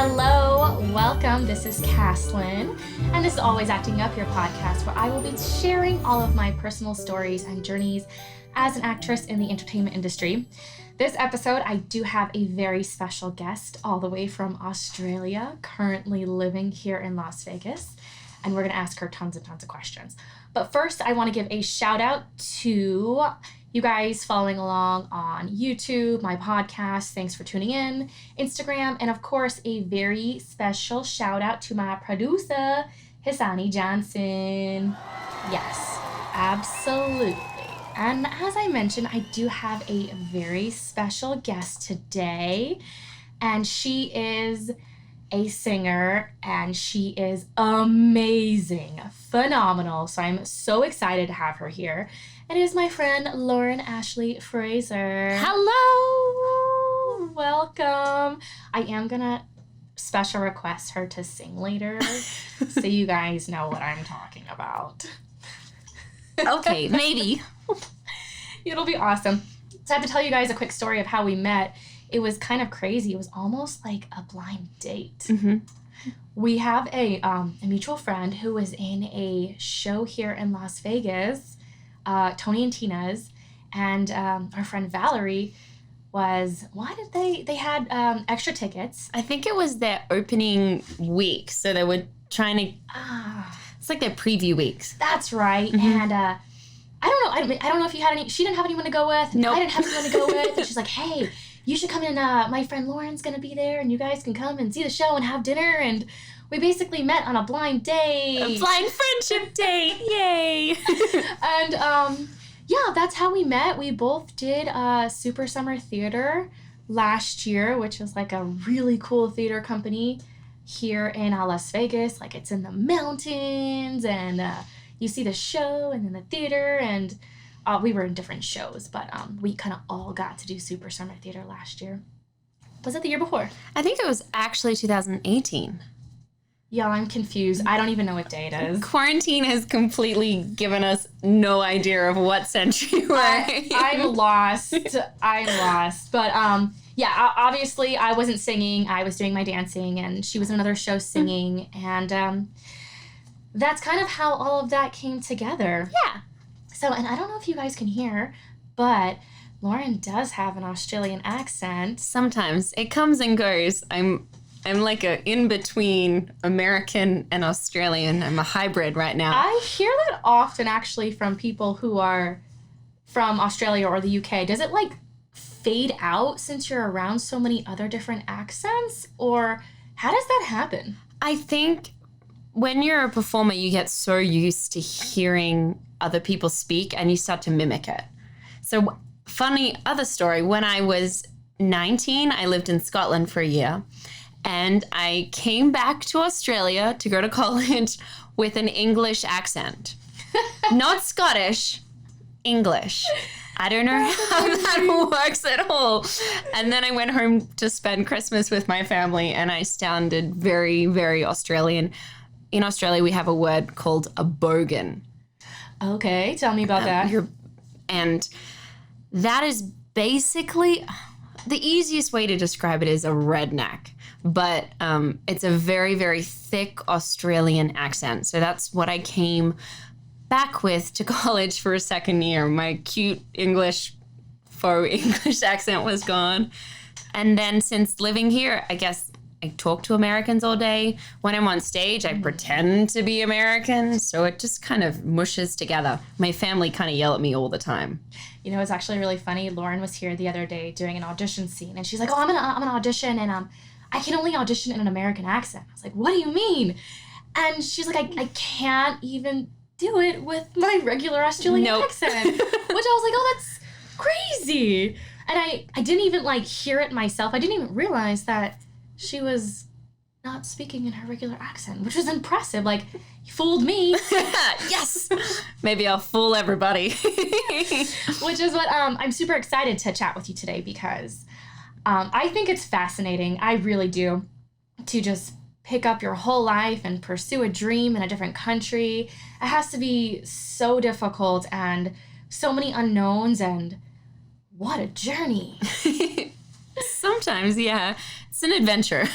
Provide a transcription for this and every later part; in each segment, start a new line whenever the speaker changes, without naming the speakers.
Hello, welcome. This is Caslin, and this is Always Acting Up, your podcast where I will be sharing all of my personal stories and journeys as an actress in the entertainment industry. This episode, I do have a very special guest all the way from Australia, currently living here in Las Vegas, and we're going to ask her tons and tons of questions. But first, I want to give a shout out to you guys following along on YouTube, my podcast. Thanks for tuning in, Instagram, and of course, a very special shout out to my producer, Hisani Johnson. Yes, absolutely. And as I mentioned, I do have a very special guest today, and she is a singer, and she is amazing, phenomenal. So I'm so excited to have her here. It is my friend Lauren Ashley Fraser.
Hello!
Welcome. I am gonna special request her to sing later so you guys know what I'm talking about.
Okay, maybe.
It'll be awesome. So I have to tell you guys a quick story of how we met. It was kind of crazy. It was almost like a blind date.
Mm-hmm.
We have a mutual friend who was in a show here in Las Vegas, Tony and Tina's, and our friend Valerie they had extra tickets.
I think it was their opening week, so they were trying to, it's like their preview weeks.
That's right. Mm-hmm. And I don't know if you had any, she didn't have anyone to go with.
Nope.
I didn't have anyone to go with. And she's like, hey, you should come in, my friend Lauren's going to be there, and you guys can come and see the show and have dinner. And we basically met on a blind date.
A blind friendship date. Yay.
And, yeah, that's how we met. We both did Super Summer Theater last year, which is like a really cool theater company here in Las Vegas. Like, it's in the mountains, and you see the show and then the theater, and we were in different shows, but we kind of all got to do Super Summer Theater last year. Was it the year before?
I think it was actually 2018.
Yeah, I'm confused. I don't even know what day it is.
Quarantine has completely given us no idea of what century we're in.
I'm lost. But yeah, obviously I wasn't singing. I was doing my dancing, and she was in another show singing, and that's kind of how all of that came together.
Yeah.
So, and I don't know if you guys can hear, but Lauren does have an Australian accent.
Sometimes it comes and goes. I'm like a in-between American and Australian. I'm a hybrid right now.
I hear that often, actually, from people who are from Australia or the UK. Does it, like, fade out since you're around so many other different accents? Or how does that happen?
I think when you're a performer, you get so used to hearing other people speak and you start to mimic it. So, funny other story, when I was 19, I lived in Scotland for a year. And I came back to Australia to go to college with an English accent. Not Scottish, English. I don't know how that works at all. And then I went home to spend Christmas with my family, and I sounded very, very Australian. In Australia, we have a word called a bogan.
Okay, tell me about that.
And that is basically, the easiest way to describe it is a redneck. But it's a very, very thick Australian accent. So that's what I came back with to college for a second year. My cute faux English accent was gone. And then since living here, I guess I talk to Americans all day. When I'm on stage, I pretend to be American. So it just kind of mushes together. My family kind of yell at me all the time.
You know, it's actually really funny. Lauren was here the other day doing an audition scene. And she's like, oh, I'm gonna audition, and I can only audition in an American accent. I was like, what do you mean? And she's like, I can't even do it with my regular Australian accent. Which I was like, oh, that's crazy. And I didn't even, like, hear it myself. I didn't even realize that she was not speaking in her regular accent, which was impressive. Like, you fooled me.
Yes. Maybe I'll fool everybody.
Which is what I'm super excited to chat with you today, because I think it's fascinating. I really do. To just pick up your whole life and pursue a dream in a different country. It has to be so difficult and so many unknowns, and what a journey.
Sometimes, yeah. It's an adventure.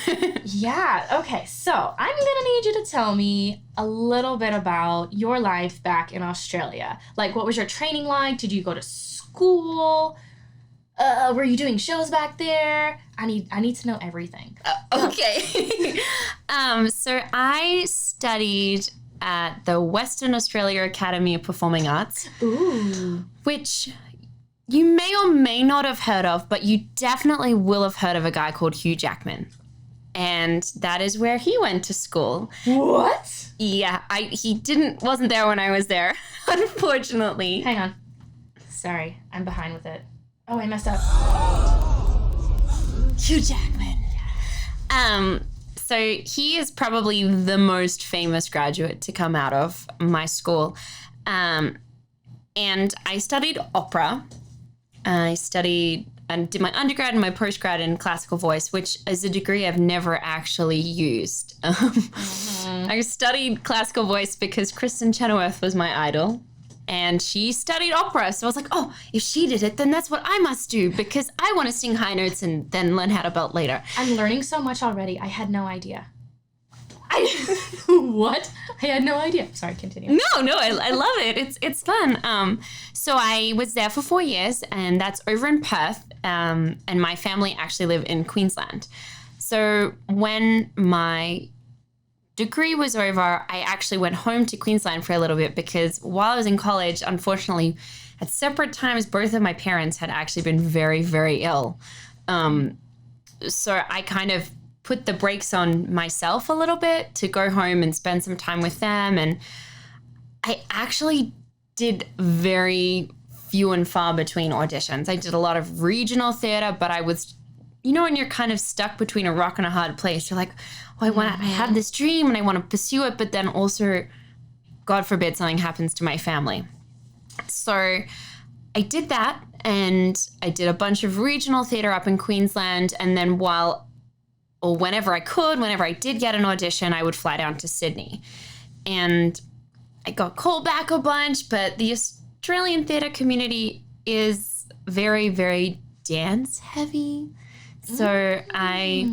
Yeah. Okay. So I'm going to need you to tell me a little bit about your life back in Australia. Like, what was your training like? Did you go to school? Were you doing shows back there? I need to know everything.
Okay. So I studied at the Western Australia Academy of Performing Arts.
Ooh.
Which you may or may not have heard of, but you definitely will have heard of a guy called Hugh Jackman. And that is where he went to school.
What?
Yeah, he wasn't there when I was there, unfortunately.
Hang on. Sorry, I'm behind with it. Oh, I messed up.
Hugh Jackman. So he is probably the most famous graduate to come out of my school. And I studied opera. I studied and did my undergrad and my postgrad in classical voice, which is a degree I've never actually used. I studied classical voice because Kristen Chenoweth was my idol. And she studied opera. So I was like, oh, if she did it, then that's what I must do because I want to sing high notes and then learn how to belt later.
I'm learning so much already. I had no idea. What? I had no idea. Sorry, continue.
No, I love it. It's fun. So I was there for 4 years, and that's over in Perth. And my family actually live in Queensland. So when my degree was over, I actually went home to Queensland for a little bit because while I was in college, unfortunately, at separate times, both of my parents had actually been very, very ill. So I kind of put the brakes on myself a little bit to go home and spend some time with them. And I actually did very few and far between auditions. I did a lot of regional theater, but I was, when you're kind of stuck between a rock and a hard place, you're like, oh, I have this dream and I want to pursue it, but then also, God forbid, something happens to my family. So I did that, and I did a bunch of regional theater up in Queensland, and then whenever I did get an audition, I would fly down to Sydney. And I got called back a bunch, but the Australian theatre community is very, very dance heavy. So I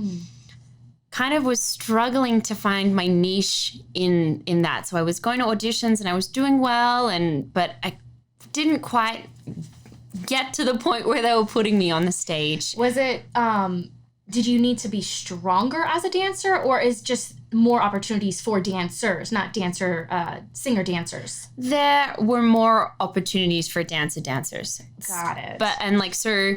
kind of was struggling to find my niche in that. So I was going to auditions and I was doing well, but I didn't quite get to the point where they were putting me on the stage.
Was it, did you need to be stronger as a dancer, or is just more opportunities for dancers, not singer dancers?
There were more opportunities for dancers.
Got it.
So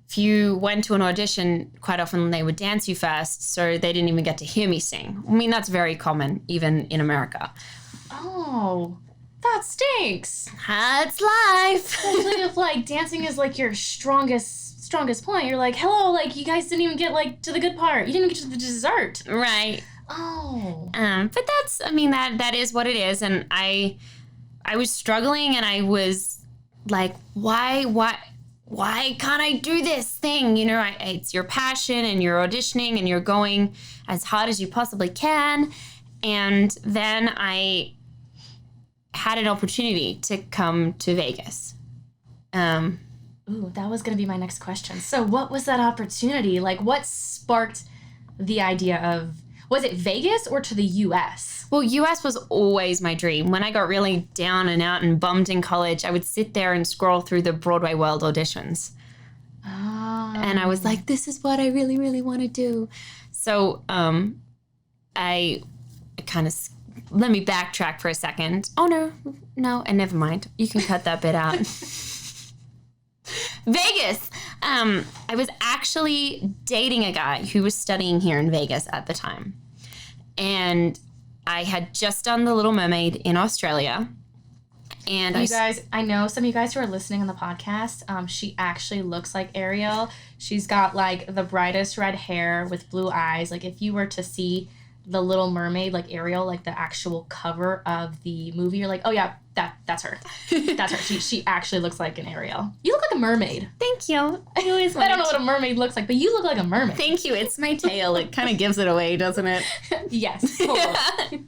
if you went to an audition, quite often they would dance you first, so they didn't even get to hear me sing. I mean, that's very common, even in America.
Oh, that stinks.
That's life.
Especially if, dancing is, your strongest point. You're like, hello, you guys didn't even get, to the good part. You didn't even get to the dessert.
Right.
Oh.
But that's, that is what it is. And I was struggling, and I was like, why can't I do this thing? It's your passion, and you're auditioning, and you're going as hard as you possibly can. And then I had an opportunity to come to Vegas.
Ooh, that was going to be my next question. So what was that opportunity? What sparked the idea of, was it Vegas or to the U.S.?
Well, U.S. was always my dream. When I got really down and out and bummed in college, I would sit there and scroll through the Broadway World auditions.
Oh.
And I was like, this is what I really, really want to do. So I kind of, let me backtrack for a second. Oh, no, and never mind. You can cut that bit out. Vegas. I was actually dating a guy who was studying here in Vegas at the time. And I had just done The Little Mermaid in Australia. And
you guys, I know some of you guys who are listening on the podcast, she actually looks like Ariel. She's got the brightest red hair with blue eyes. If you were to see The Little Mermaid, Ariel, the actual cover of the movie, you're like, oh yeah, that's her. That's her. She actually looks like an Ariel. You look like a mermaid.
Thank you.
I don't know what a mermaid looks like, but you look like a mermaid.
Thank you. It's my tail. It kind of gives it away, doesn't it?
Yes. Totally.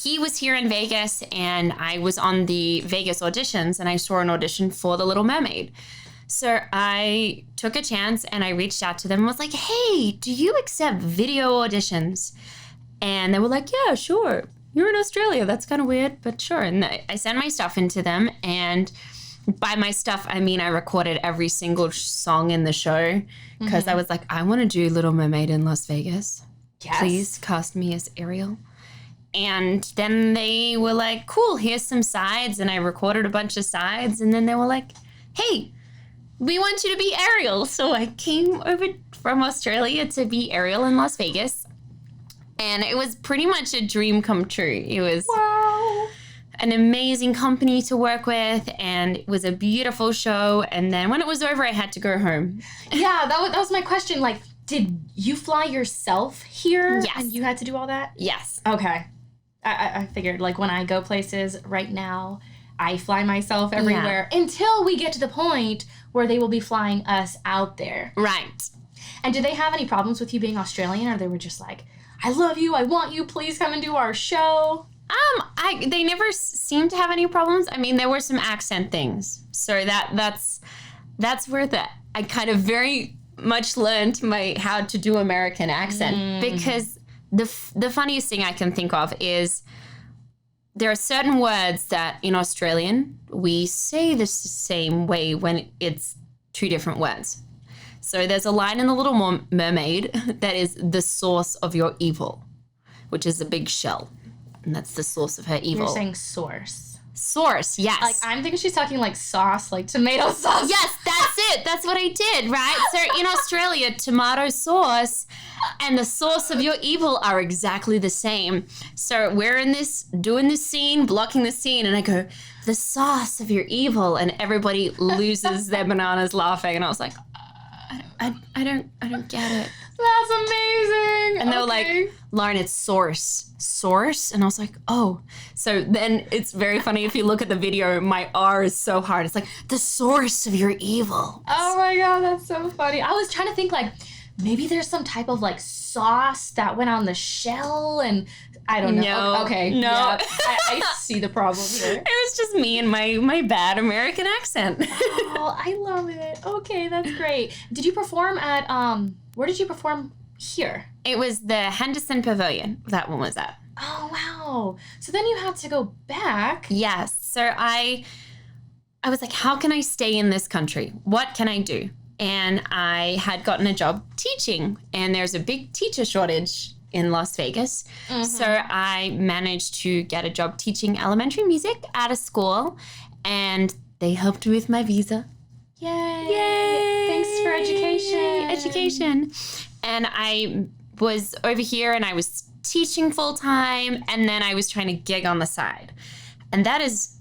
he was here in Vegas, and I was on the Vegas auditions, and I saw an audition for The Little Mermaid. So I took a chance and I reached out to them and was like, hey, do you accept video auditions? And they were like, yeah, sure. You're in Australia. That's kind of weird, but sure. And I sent my stuff into them. And by my stuff, I mean, I recorded every single song in the show because I was like, I want to do Little Mermaid in Las Vegas.
Yes.
Please cast me as Ariel. And then they were like, cool, here's some sides. And I recorded a bunch of sides. And then they were like, hey, we want you to be Ariel. So I came over from Australia to be Ariel in Las Vegas. And it was pretty much a dream come true. It was an amazing company to work with, and it was a beautiful show. And then when it was over, I had to go home.
Yeah, that was my question. Like, did you fly yourself here?
Yes.
And you had to do all that?
Yes.
Okay. I figured, like, when I go places right now, I fly myself everywhere until we get to the point where they will be flying us out there.
Right.
And did they have any problems with you being Australian, or they were just like, I love you, I want you, please come and do our show?
They never seemed to have any problems. I mean, there were some accent things. So that's where I kind of very much learned how to do American accent because the funniest thing I can think of is there are certain words that in Australian we say the same way when it's two different words. So there's a line in The Little Mermaid that is the source of your evil, which is a big shell. And that's the source of her evil.
You're saying source.
Source, yes.
Like, I'm thinking she's talking like sauce, like tomato sauce.
Yes, that's it. That's what I did, right? So in Australia, tomato sauce and the source of your evil are exactly the same. So we're doing this scene, blocking the scene, and I go, the sauce of your evil, and everybody loses their bananas laughing. And I was like, I don't get it.
That's amazing.
And they were like, Lauren, it's source. Source? And I was like, oh. So then it's very funny if you look at the video, my R is so hard. It's like, the source of your evil.
Oh my God, that's so funny. I was trying to think like, maybe there's some type of like sauce that went on the shell and I don't know.
No.
Okay.
No.
Yeah, I see the problem here.
It was just me and my bad American accent.
Oh, I love it. Okay, that's great. Did you perform at, where did you perform here?
It was the Henderson Pavilion. That one was at.
Oh, wow. So then you had to go back.
Yes. So I was like, how can I stay in this country? What can I do? And I had gotten a job teaching, and there's a big teacher shortage in Las Vegas. So I managed to get a job teaching elementary music at a school, and they helped me with my visa.
Yay.
Yay!
Thanks for education.
Education. And I was over here and I was teaching full time, and then I was trying to gig on the side. And that is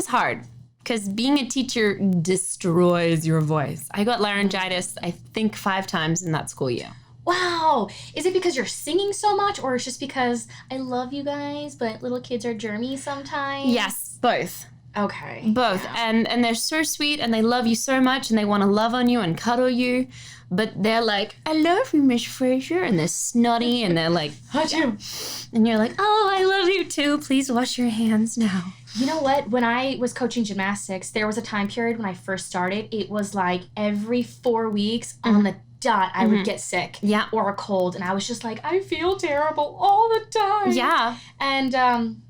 hard because being a teacher destroys your voice. I got laryngitis, I think 5 times in that school year.
Wow. Is it because you're singing so much, or it's just because I love you guys, but little kids are germy sometimes?
Yes, both.
Okay.
Both. Yeah. And they're so sweet and they love you so much and they want to love on you and cuddle you. But they're like, I love you, Miss Fraser. And they're snotty and they're like,
Achoo.
And you're like, oh, I love you too. Please wash your hands now.
You know what? When I was coaching gymnastics, there was a time period when I first started. It was like every 4 weeks on the dot, I would get sick or a cold. And I was just like, I feel terrible all the time.
Yeah.
And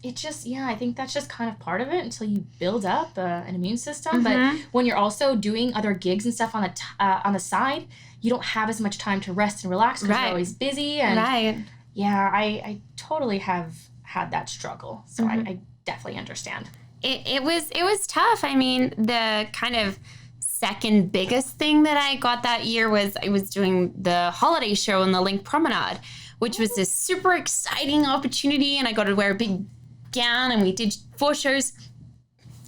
it just, I think that's just kind of part of it until you build up an immune system. But when you're also doing other gigs and stuff on the side, you don't have as much time to rest and relax because you're always busy. And yeah, I totally have had that struggle. So I definitely understand.
It was tough. I mean, the kind of second biggest thing that I got that year was I was doing the holiday show in the Link Promenade, which was this super exciting opportunity. And I got to wear a big gown, and we did 4 shows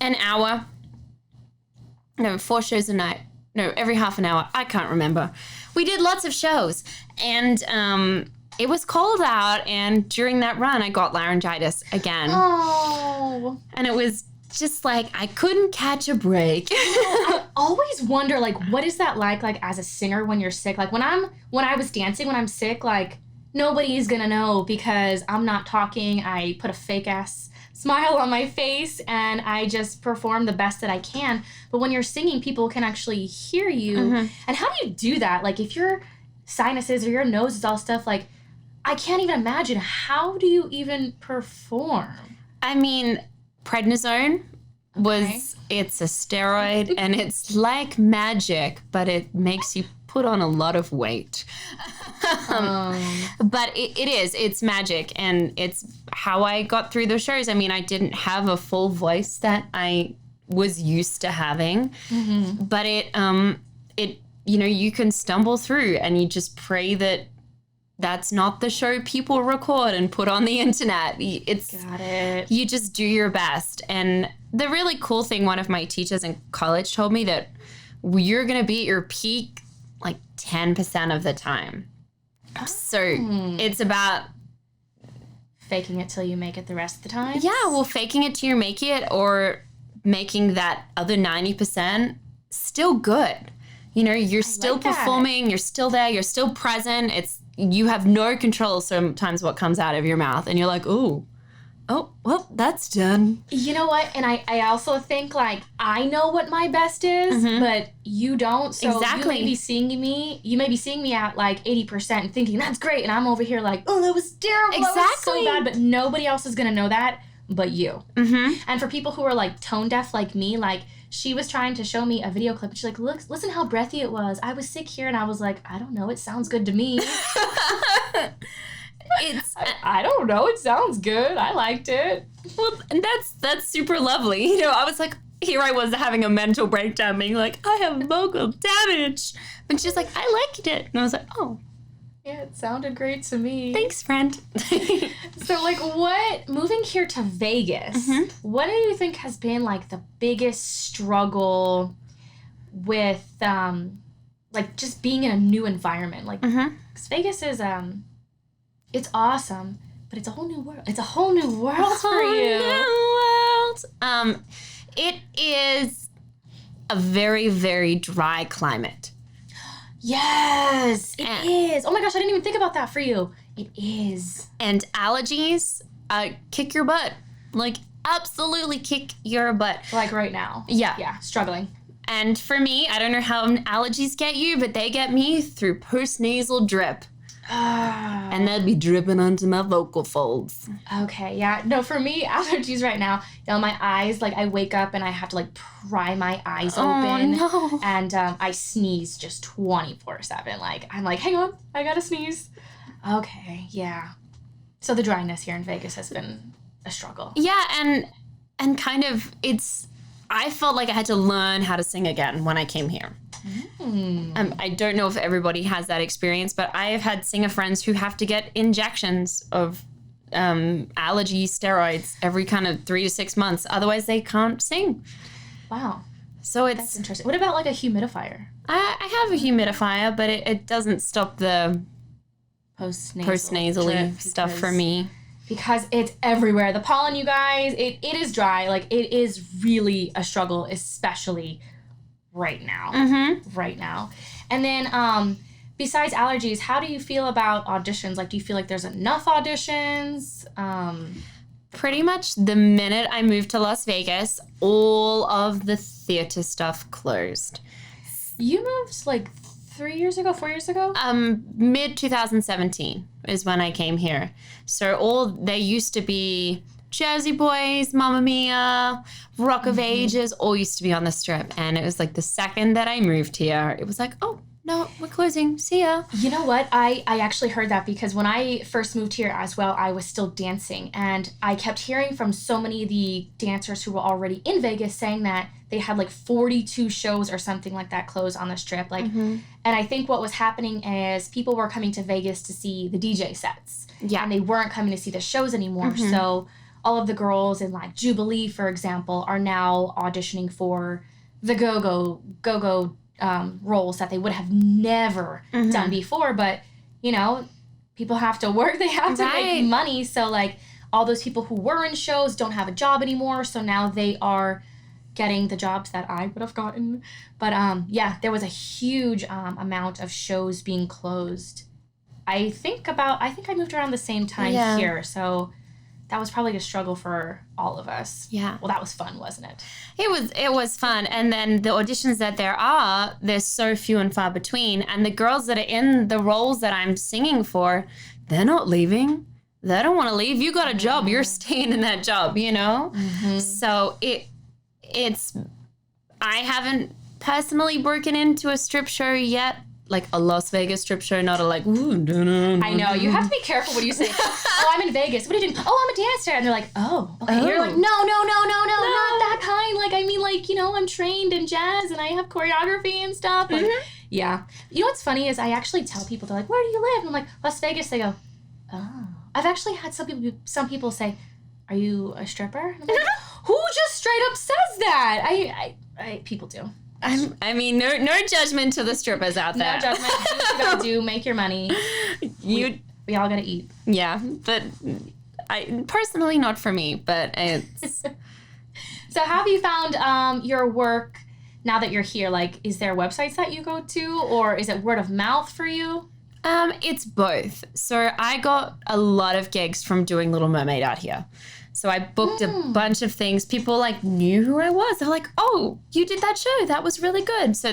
an hour. No, 4 shows a night. No, every half an hour. I can't remember. We did lots of shows, and it was cold out, and during that run, I got laryngitis again.
Oh.
And it was just like I couldn't catch a break.
I always wonder, like, what is that like as a singer when you're sick? Like when I was dancing, when I'm sick, like nobody's gonna know because I'm not talking. I put a fake ass smile on my face and I just perform the best that I can. But when you're singing, people can actually hear you. And how do you do that? Like if your sinuses or your nose is all stuff, like I can't even imagine. How do you even perform?
I mean, prednisone it's a steroid and it's like magic, but it makes you put on a lot of weight. But it's magic, and it's how I got through those shows. I mean, I didn't have a full voice that I was used to having, but you can stumble through and you just pray that that's not the show people record and put on the internet.
Got it.
You just do your best. And the really cool thing, one of my teachers in college told me that you're going to be at your peak like 10% of the time. So it's about
faking it till you make it the rest of the time.
Yeah, well, faking it till you make it, or making that other 90% still good. You know, you're still performing, you're still there, you're still present. You have no control sometimes what comes out of your mouth, and you're like, oh, well, that's done.
You know what? And I also think, like, I know what my best is, but you don't. So
exactly.
You may be seeing me at, like, 80% and thinking, that's great. And I'm over here like, oh, that was terrible.
Exactly.
That was so bad. But nobody else is going to know that but you. And for people who are, like, tone deaf like me, like, she was trying to show me a video clip. And she's like, look, listen how breathy it was. I was sick here. And I was like, I don't know. It sounds good to me. I don't know. It sounds good. I liked it.
Well, and that's super lovely. You know, I was like, here I was having a mental breakdown, being like, I have vocal damage. And she's like, I liked it. And I was like, oh.
Yeah, it sounded great to me.
Thanks, friend.
So, like, moving here to Vegas, what do you think has been, like, the biggest struggle with, like, just being in a new environment? Like, 'cause Vegas is, it's awesome, but it's a whole new world. It's a whole new world for you.
New world. It is a very, very dry climate.
Yes, it is. Oh my gosh, I didn't even think about that for you. It is.
And allergies kick your butt. Like, absolutely kick your butt.
Like right now.
Yeah.
Yeah, struggling.
And for me, I don't know how allergies get you, but they get me through postnasal drip. And that'd be dripping onto my vocal folds.
Okay, yeah. No, for me, allergies right now, you know, my eyes, like, I wake up and I have to, like, pry my eyes open.
No.
And I sneeze just 24/7. Like, I'm like, hang on, I gotta sneeze. Okay, yeah. So the dryness here in Vegas has been a struggle.
Yeah, and kind of, I felt like I had to learn how to sing again when I came here. I don't know if everybody has that experience, but I have had singer friends who have to get injections of allergy steroids every kind of 3 to 6 months. Otherwise, they can't sing.
Wow.
So
That's interesting. What about, like, a humidifier?
I have a humidifier, but it doesn't stop the
Postnasally
stuff for me.
Because it's everywhere. The pollen, you guys, it is dry. Like, it is really a struggle, especially right now. Right now. And then besides allergies, how do you feel about auditions? Like, do you feel like there's enough auditions?
Pretty much the minute I moved to Las Vegas, all of the theater stuff closed.
You moved like 4 years ago?
Mid 2017 is when I came here. So there used to be Jersey Boys, Mamma Mia, Rock of Ages, all used to be on the Strip. And it was like the second that I moved here, it was like, oh, no, we're closing. See ya.
You know what? I actually heard that because when I first moved here as well, I was still dancing. And I kept hearing from so many of the dancers who were already in Vegas saying that they had like 42 shows or something like that closed on the Strip. Like, and I think what was happening is people were coming to Vegas to see the DJ sets.
Yeah.
And they weren't coming to see the shows anymore. So all of the girls in like Jubilee, for example, are now auditioning for the go-go roles that they would have never done before. But, you know, people have to work. They have to make money. So, like, all those people who were in shows don't have a job anymore. So now they are getting the jobs that I would have gotten. But, yeah, there was a huge amount of shows being closed I think I moved around the same time here, so that was probably a struggle for all of us.
Yeah.
Well, that was fun, wasn't it?
It was fun. And then the auditions that there's so few and far between. And the girls that are in the roles that I'm singing for, they're not leaving. They don't want to leave. You got a job. You're staying in that job, you know? Mm-hmm. So I haven't personally broken into a strip show yet. Like a Las Vegas strip show, not a like, ooh,
I know. You have to be careful when you say, oh, I'm in Vegas. What are you doing? Oh, I'm a dancer. And they're like, oh, okay. Oh. You're like, no, not that kind. Like, I mean, like, you know, I'm trained in jazz and I have choreography and stuff. Like, yeah. You know what's funny is I actually tell people, they're like, where do you live? And I'm like, Las Vegas. They go, oh. I've actually had some people say, are you a stripper? And I'm like, who just straight up says that? I people do.
I mean, no judgment to the strippers out there.
No judgment. Do what you gotta do. Make your money. We all gotta eat.
Yeah, but I personally not for me. But it's.
So, how have you found your work now that you're here? Like, is there websites that you go to, or is it word of mouth for you?
It's both. So I got a lot of gigs from doing Little Mermaid out here. So I booked a bunch of things. People like knew who I was. They're like, oh, you did that show. That was really good. So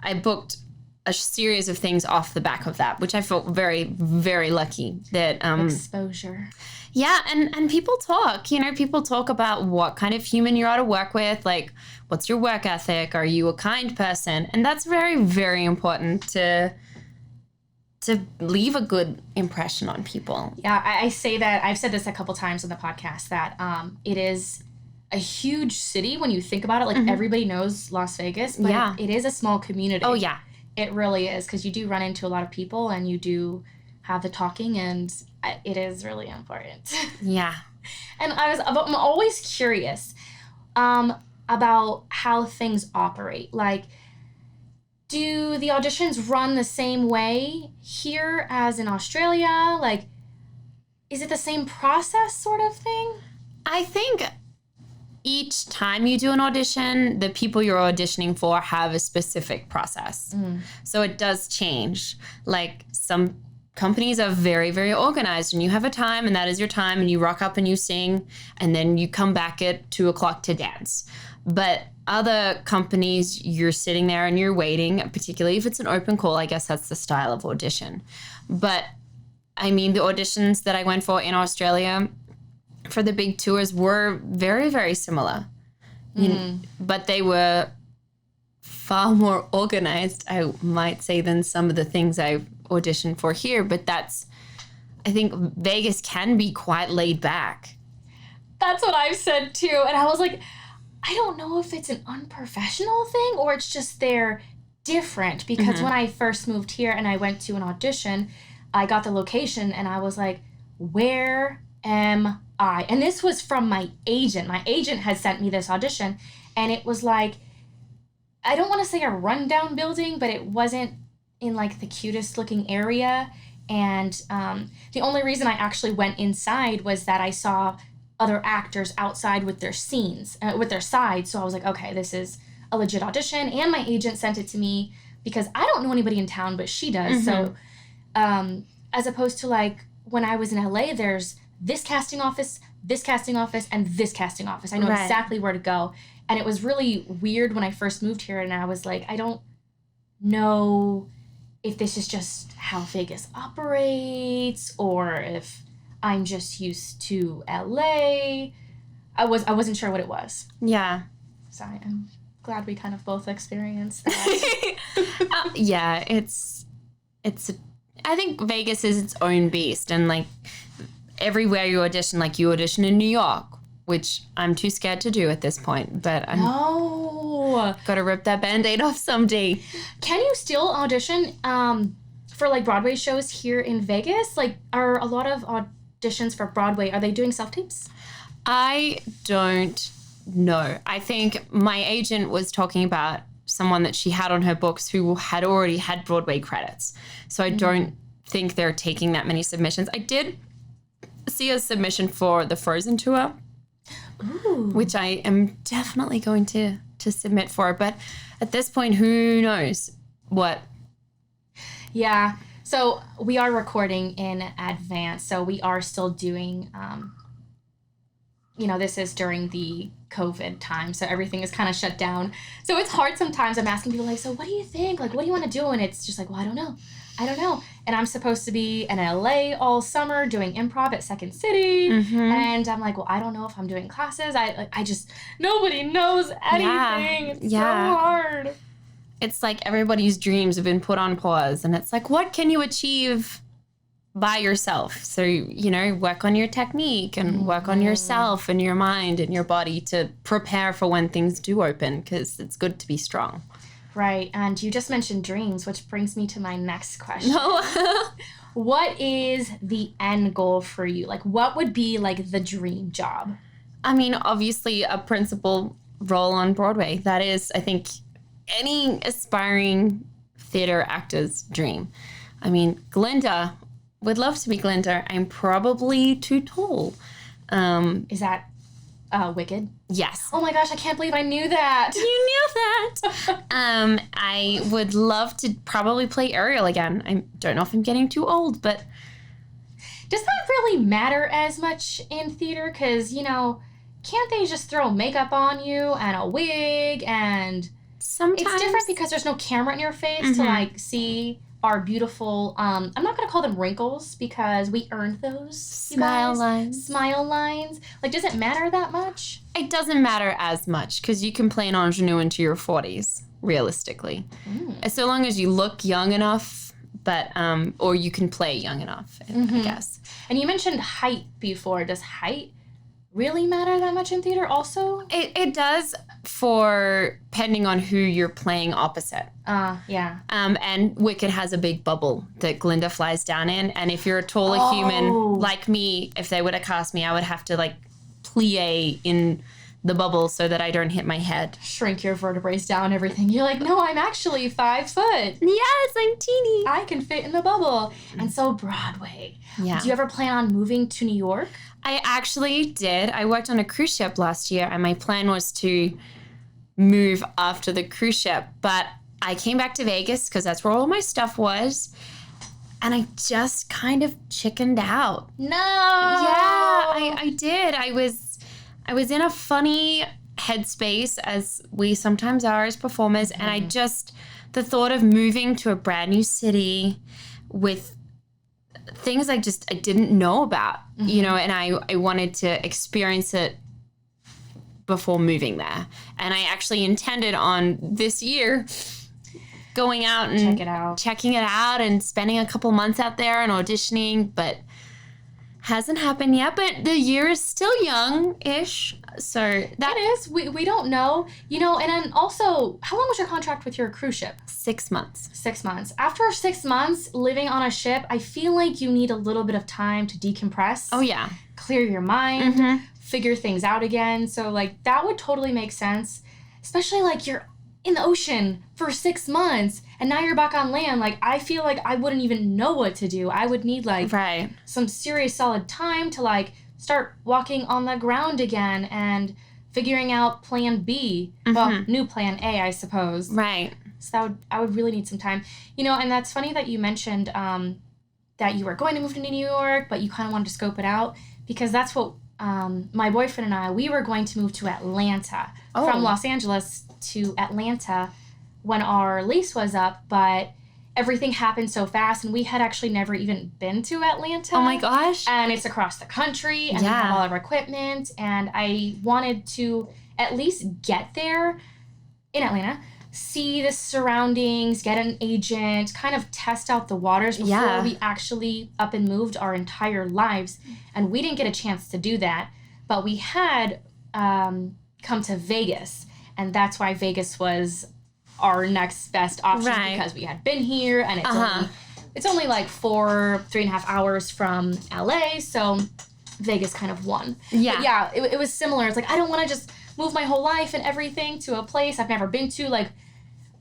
I booked a series of things off the back of that, which I felt very, very lucky that.
Exposure.
Yeah. And people talk, people talk about what kind of human you ought to work with. Like, what's your work ethic? Are you a kind person? And that's very, very important to leave a good impression on people.
Yeah, I say that, I've said this a couple times on the podcast, that it is a huge city when you think about it. Like, everybody knows Las Vegas, but it is a small community.
Oh, yeah.
It really is, because you do run into a lot of people and you do have the talking, and it is really important.
Yeah.
And I'm always curious about how things operate. Like, do the auditions run the same way here as in Australia? Like, is it the same process sort of thing?
I think each time you do an audition, the people you're auditioning for have a specific process. So it does change. Like, some companies are very, very organized, and you have a time and that is your time, and you rock up and you sing, and then you come back at 2:00 to dance. But other companies, you're sitting there and you're waiting, particularly if it's an open call. I guess that's the style of audition. But I mean, the auditions that I went for in Australia for the big tours were very, very similar. But they were far more organized, I might say, than some of the things I auditioned for here. But I think Vegas can be quite laid back.
That's what I've said too. And I was like, I don't know if it's an unprofessional thing or it's just they're different, because when I first moved here and I went to an audition, I got the location and I was like, where am I? And this was from my agent. My agent had sent me this audition, and it was like, I don't want to say a rundown building, but it wasn't in like the cutest looking area. And the only reason I actually went inside was that I saw other actors outside with their scenes, with their sides. So I was like, okay, this is a legit audition. And my agent sent it to me because I don't know anybody in town, but she does. So as opposed to like when I was in LA, there's this casting office, and this casting office. I know exactly where to go. And it was really weird when I first moved here, and I was like, I don't know if this is just how Vegas operates or if I'm just used to LA. I wasn't sure what it was.
Yeah.
So I'm glad we kind of both experienced that.
Yeah, I think Vegas is its own beast, and like everywhere you audition, like you audition in New York, which I'm too scared to do at this point, but I'm gotta rip that Band-Aid off someday.
Can you still audition for like Broadway shows here in Vegas? Like, are a lot of auditions for Broadway, are they doing self-tapes?
I don't know. I think my agent was talking about someone that she had on her books who had already had Broadway credits. So I don't think they're taking that many submissions. I did see a submission for the Frozen tour, which I am definitely going to submit for. But at this point, who knows what?
Yeah. So we are recording in advance. So we are still doing, this is during the COVID time. So everything is kind of shut down. So it's hard sometimes. I'm asking people like, so what do you think? Like, what do you want to do? And it's just like, well, I don't know. And I'm supposed to be in LA all summer doing improv at Second City.
Mm-hmm.
And I'm like, well, I don't know if I'm doing classes. Nobody knows anything. It's so hard.
It's like everybody's dreams have been put on pause, and it's like, what can you achieve by yourself? So, work on your technique and work on yourself and your mind and your body to prepare for when things do open, because it's good to be strong.
Right. And you just mentioned dreams, which brings me to my next question.
No.
What is the end goal for you? Like, what would be like the dream job?
I mean, obviously a principal role on Broadway. That is, I think, any aspiring theater actor's dream. I mean, Glinda, would love to be Glinda. I'm probably too tall.
Is that Wicked?
Yes.
Oh my gosh, I can't believe I knew that.
You knew that. I would love to probably play Ariel again. I don't know if I'm getting too old, but...
Does that really matter as much in theater? Because, can't they just throw makeup on you and a wig and...
Sometimes.
It's different because there's no camera in your face to, see our beautiful... I'm not going to call them wrinkles because we earned those,
Smile lines.
Smile lines. Like, does it matter that much?
It doesn't matter as much because you can play an ingenue into your 40s, realistically. So long as you look young enough, but or you can play young enough, I guess.
And you mentioned height before. Does height really matter that much in theater also?
It does, for depending on who you're playing opposite.
Yeah.
And Wicked has a big bubble that Glinda flies down in. And if you're a taller human like me, if they were to cast me, I would have to plie in the bubble so that I don't hit my head.
Shrink your vertebrae down, everything. You're like, no, I'm actually 5 foot.
Yes, I'm teeny.
I can fit in the bubble. And so Broadway.
Yeah.
Do you ever plan on moving to New York?
I actually did. I worked on a cruise ship last year, and my plan was to move after the cruise ship. But I came back to Vegas because that's where all my stuff was. And I just kind of chickened out.
No.
Yeah, I did. I was in a funny headspace, as we sometimes are as performers. And I just, the thought of moving to a brand new city with things I didn't know about, and I wanted to experience it before moving there. And I actually intended on this year going out and checking it out and spending a couple months out there and auditioning, but hasn't happened yet. But the year is still young-ish, so that
is. We don't know, and then also, how long was your contract with your cruise ship?
6 months.
6 months. After 6 months living on a ship, I feel like you need a little bit of time to decompress.
Oh, yeah.
Clear your mind, figure things out again. So, that would totally make sense, especially, you're in the ocean for 6 months, and now you're back on land. I feel like I wouldn't even know what to do. I would need,
right.
some serious solid time to, start walking on the ground again and figuring out plan B. Well, new plan A, I suppose.
Right.
So I would really need some time. And that's funny that you mentioned that you were going to move to New York, but you kind of wanted to scope it out, because that's what my boyfriend and I, we were going to move to Atlanta. From Los Angeles to Atlanta when our lease was up, but everything happened so fast, and we had actually never even been to Atlanta.
Oh my gosh.
And it's across the country, and we have all our equipment, and I wanted to at least get there in Atlanta, see the surroundings, get an agent, kind of test out the waters before we actually up and moved our entire lives. And we didn't get a chance to do that, but we had come to Vegas, and that's why Vegas was our next best option, because we had been here, and it's only 3.5 hours from LA, so Vegas kind of won.
Yeah.
But yeah, it was similar. It's I don't want to just move my whole life and everything to a place I've never been to,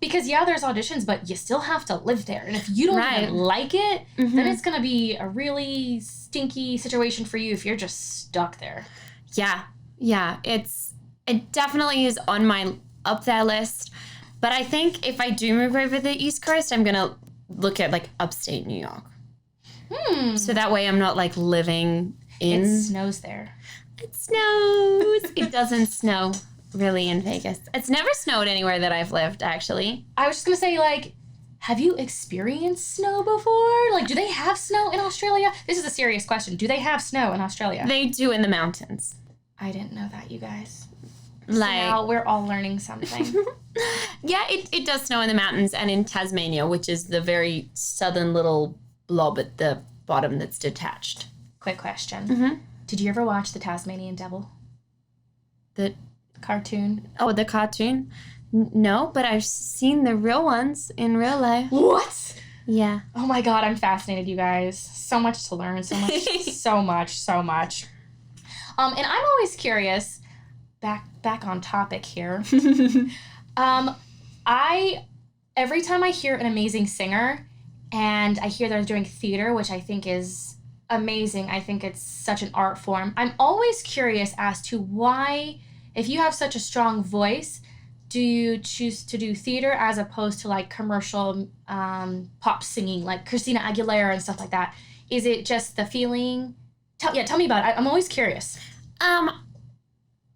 because there's auditions, but you still have to live there. And if you don't even like it, then it's going to be a really stinky situation for you if you're just stuck there.
Yeah. Yeah. It definitely is on my up there list. But I think if I do move over the East Coast, I'm going to look at like upstate New York. So that way I'm not like living in...
It snows there.
It snows. It doesn't snow really in Vegas. It's never snowed anywhere that I've lived, actually.
I was just going to say, like, have you experienced snow before? Like, do they have snow in Australia? This is a serious question. Do they have snow in Australia?
They do in the mountains.
I didn't know that, you guys.
Like,
so now we're all learning something.
Yeah, it does snow in the mountains and in Tasmania, which is the very southern little blob at the bottom that's detached.
Quick question. Did you ever watch The Tasmanian Devil?
The
cartoon?
Oh, the cartoon? No, but I've seen the real ones in real life.
What?
Yeah.
Oh my God, I'm fascinated, you guys. So much to learn, so much. And I'm always curious, back on topic here. Every time I hear an amazing singer and I hear they're doing theater, which I think is amazing, I think it's such an art form, I'm always curious as to why, if you have such a strong voice, do you choose to do theater as opposed to like commercial pop singing, like Christina Aguilera and stuff like that? Is it just the feeling? Tell me about it. I'm always curious.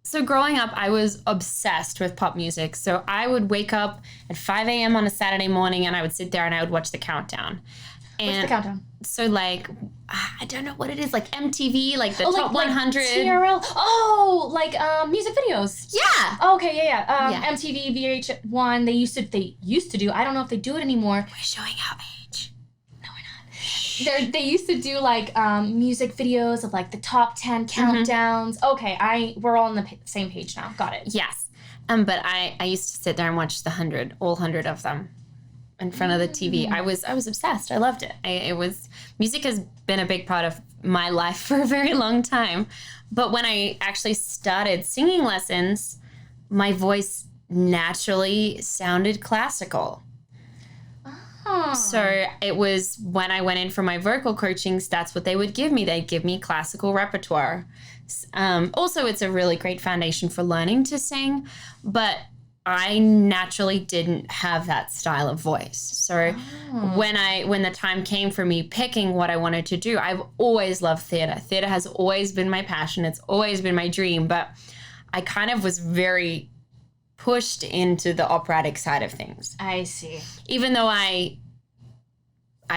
So growing up, I was obsessed with pop music. So I would wake up at 5 a.m. on a Saturday morning and I would sit there and I would watch the countdown.
What's the countdown?
So like, I don't know what it is, like MTV, like the top 100.
Like TRL? Oh, like music videos.
Yeah.
Okay, yeah. MTV, VH1, they used to do, I don't know if they do it anymore.
We're showing our age.
No, we're not. They used to do like music videos of like the top 10 countdowns. Okay, we're all on the same page now. Got it.
Yes. But I used to sit there and watch all 100 of them in front of the TV. I was obsessed. I loved it. Music has been a big part of my life for a very long time. But when I actually started singing lessons, my voice naturally sounded classical. Oh. So it was when I went in for my vocal coachings, that's what they would give me. They'd give me classical repertoire. Also, it's a really great foundation for learning to sing, but I naturally didn't have that style of voice. So when the time came for me picking what I wanted to do, I've always loved theater. Theater has always been my passion. It's always been my dream, but I kind of was very pushed into the operatic side of things.
I see.
Even though I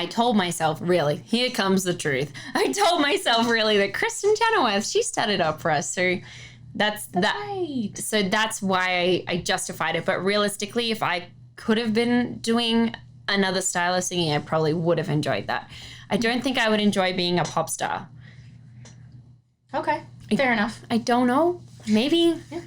told myself, really, here comes the truth. I told myself really that Kristen Chenoweth, she studied opera, so that's that. Right. So that's why I justified it. But realistically, if I could have been doing another style of singing, I probably would have enjoyed that. I don't think I would enjoy being a pop star.
Okay, fair enough.
I don't know. Maybe.
Yeah.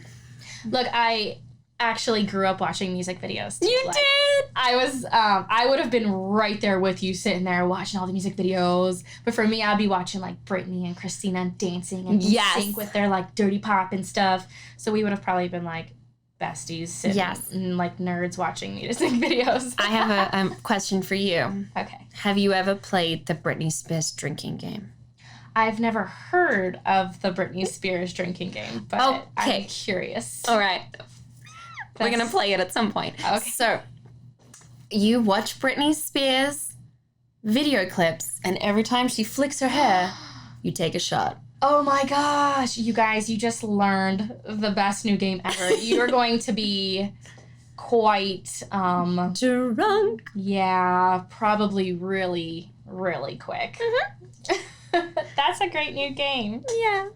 Look, I actually grew up watching music videos too.
You did?
I would have been right there with you, sitting there watching all the music videos. But for me, I'd be watching like Britney and Christina dancing and sync with their like dirty pop and stuff. So we would have probably been like besties sitting and like nerds watching music videos.
I have a question for you.
Okay.
Have you ever played the Britney Spears drinking game?
I've never heard of the Britney Spears drinking game, but I'm curious.
All right. We're going to play it at some point.
Okay.
So you watch Britney Spears video clips, and every time she flicks her hair, you take a shot.
Oh my gosh. You guys, you just learned the best new game ever. You're going to be quite...
drunk.
Yeah, probably really, really quick. Mm-hmm. That's a great new game.
Yeah.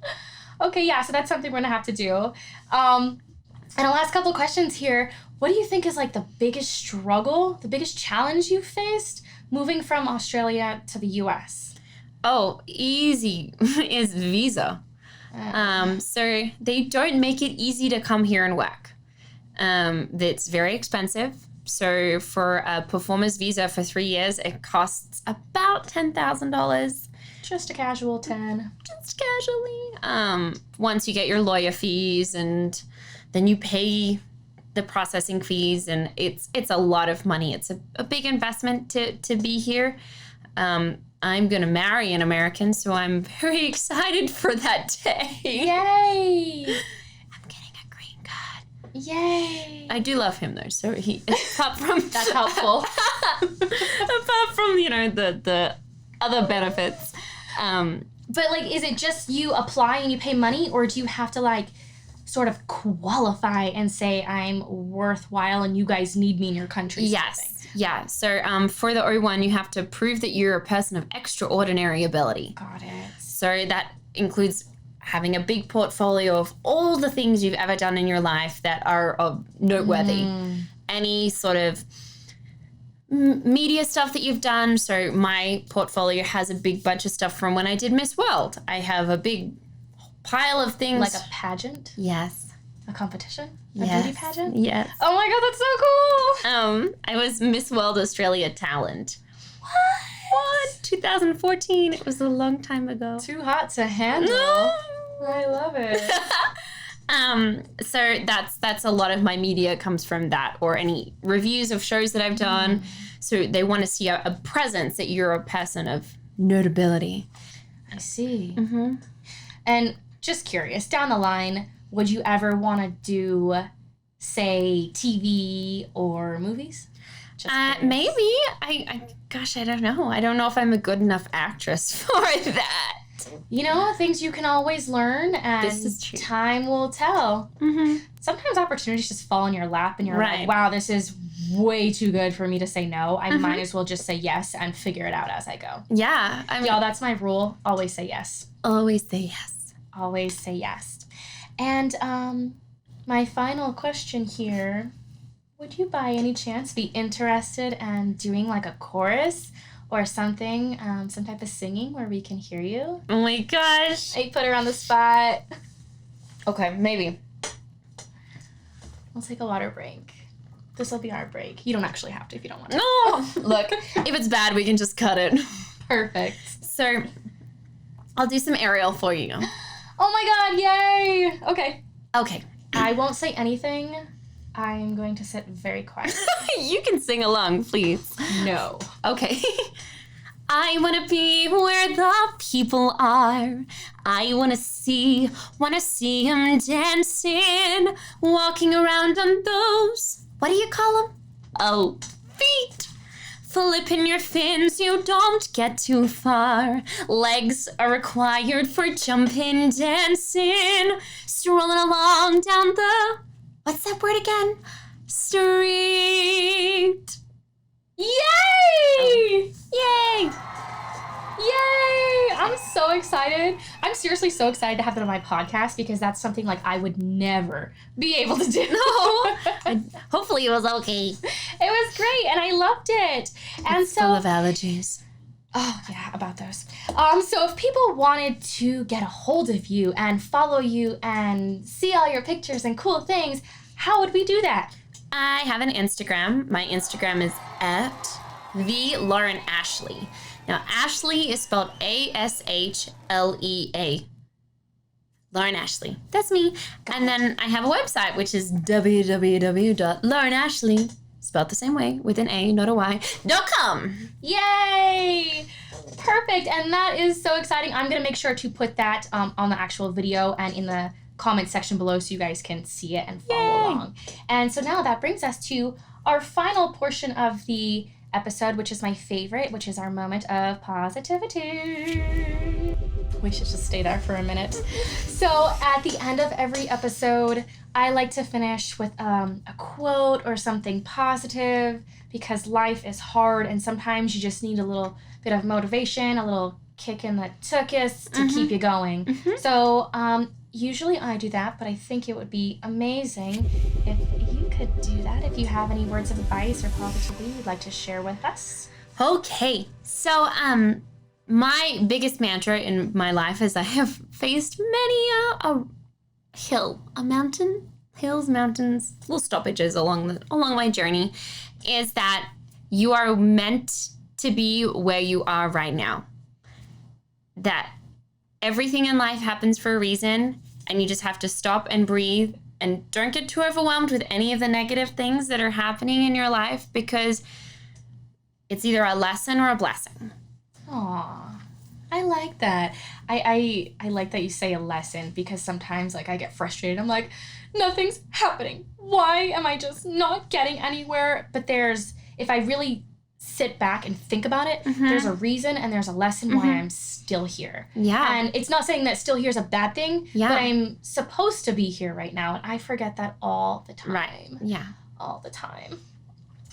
Okay, yeah, so that's something we're going to have to do. And our last couple questions here. What do you think is like the biggest struggle, the biggest challenge you've faced moving from Australia to the U.S.?
Oh, easy is visa. So they don't make it easy to come here and work. It's very expensive. So for a performer's visa for 3 years, it costs about $10,000.
Just a casual 10.
Just casually. Once you get your lawyer fees, and then you pay the processing fees, and it's a lot of money. It's a big investment to be here. I'm going to marry an American, so I'm very excited for that day.
Yay!
I'm getting a green card.
Yay!
I do love him, though, so it's up from...
That's helpful.
Apart from, the other benefits.
But, like, is it just you apply and you pay money, or do you have to, like, sort of qualify and say I'm worthwhile and you guys need me in your country?
Yes. Yeah. So for the O1, you have to prove that you're a person of extraordinary ability.
Got it.
So that includes having a big portfolio of all the things you've ever done in your life that are noteworthy. Any sort of media stuff that you've done. So my portfolio has a big bunch of stuff from when I did Miss World. I have a big pile of things.
Like a pageant?
Yes.
A competition? A
Yes.
beauty pageant?
Yes.
Oh my god, that's so cool!
I was Miss World Australia Talent. What? 2014. It was a long time ago.
Too hot to handle.
No.
I love it.
So that's a lot of my media comes from that, or any reviews of shows that I've done. So they want to see a presence that you're a person of notability.
I see. And just curious, down the line, would you ever want to do, say, TV or movies?
Maybe. Gosh, I don't know. I don't know if I'm a good enough actress for that.
You know, things you can always learn, and
This is true.
time will tell. Sometimes opportunities just fall in your lap, and you're
Right.
like, wow, this is way too good for me to say no. I might as well just say yes and figure it out as I go.
Yeah.
Y'all, that's my rule. Always say yes.
Always say yes.
Always say yes. And my final question here, would you by any chance be interested in doing like a chorus or something, some type of singing where we can hear you?
Oh my gosh.
I put her on the spot.
Okay, maybe.
We'll take a water break. This will be our break. You don't actually have to if you don't want to.
No. Look, if it's bad, we can just cut it.
Perfect.
So I'll do some aerial for you.
Oh my god, yay! Okay.
Okay.
I won't say anything. I'm going to sit very quiet.
You can sing along, please.
No.
Okay. I want to be where the people are. I want to see them dancing, walking around on those, what do you call them? Oh, feet. Flipping your fins, you don't get too far. Legs are required for jumping, dancing, strolling along down the, what's that word again? Street.
Yay!
Yay!
Yay! I'm so excited. I'm seriously so excited to have that on my podcast because that's something like I would never be able to do.
No. Hopefully it was okay.
It was great and I loved it. And
It's full of allergies.
Oh, yeah, about those. So if people wanted to get a hold of you and follow you and see all your pictures and cool things, how would we do that?
I have an Instagram. My Instagram is at @TheLaurenAshley. Now, Ashley is spelled ASHLEA. Lauren Ashley. That's me. And then I have a website, which is www.laurenashley, spelled the same way, with an A, not a Y, .com.
Yay! Perfect. And that is so exciting. I'm going to make sure to put that on the actual video and in the comment section below so you guys can see it and follow along. And so now that brings us to our final portion of the episode, which is my favorite, which is our moment of positivity. We should just stay there for a minute. So at the end of every episode, I like to finish with a quote or something positive because life is hard and sometimes you just need a little bit of motivation, a little kick in the tuchus to keep you going. So usually I do that, but I think it would be amazing if you could do that. If you have any words of advice or positivity you'd like to share with us.
Okay. So, my biggest mantra in my life is I have faced many a mountain, hills, mountains, little stoppages along my journey, is that you are meant to be where you are right now. That everything in life happens for a reason, and you just have to stop and breathe and don't get too overwhelmed with any of the negative things that are happening in your life because it's either a lesson or a blessing.
Aw, I like that. I like that you say a lesson because sometimes like I get frustrated. I'm like, nothing's happening. Why am I just not getting anywhere? But if I really sit back and think about it, there's a reason and there's a lesson why I'm still here.
Yeah.
And it's not saying that still here is a bad thing,
Yeah.
but I'm supposed to be here right now. And I forget that all the time.
Right. Yeah.
All the time.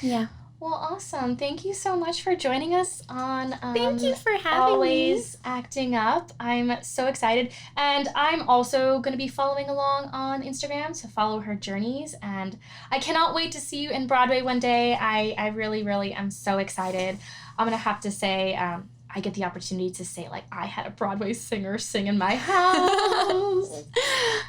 Yeah.
Well, awesome. Thank you so much for joining us on
Thank you for having
Always Acting Up. I'm so excited. And I'm also going to be following along on Instagram to follow her journeys. And I cannot wait to see you in Broadway one day. I really, really am so excited. I'm going to have to say, I get the opportunity to say, like, I had a Broadway singer sing in my house.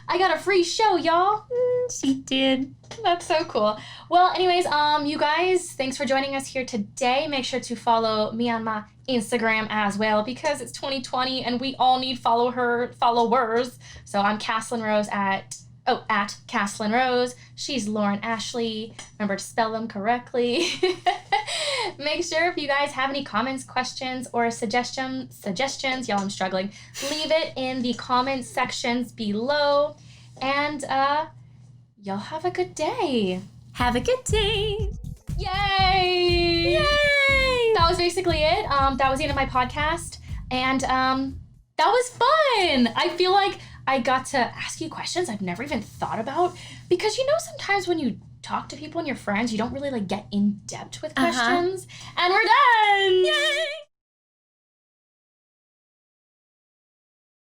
I got a free show, y'all.
She did.
That's so cool. Well, anyways, you guys, thanks for joining us here today. Make sure to follow me on my Instagram as well because it's 2020 and we all need followers. So I'm Caslin Rose at Caslin Rose. She's Lauren Ashley. Remember to spell them correctly. Make sure if you guys have any comments, questions, or suggestions, y'all, I'm struggling, leave it in the comments sections below. And y'all have a good day.
Have a good day.
Yay!
Yay!
That was basically it. That was the end of my podcast. And that was fun. I feel like I got to ask you questions I've never even thought about. Because sometimes when you talk to people and your friends, you don't really get in depth with questions. And we're done!
Yay!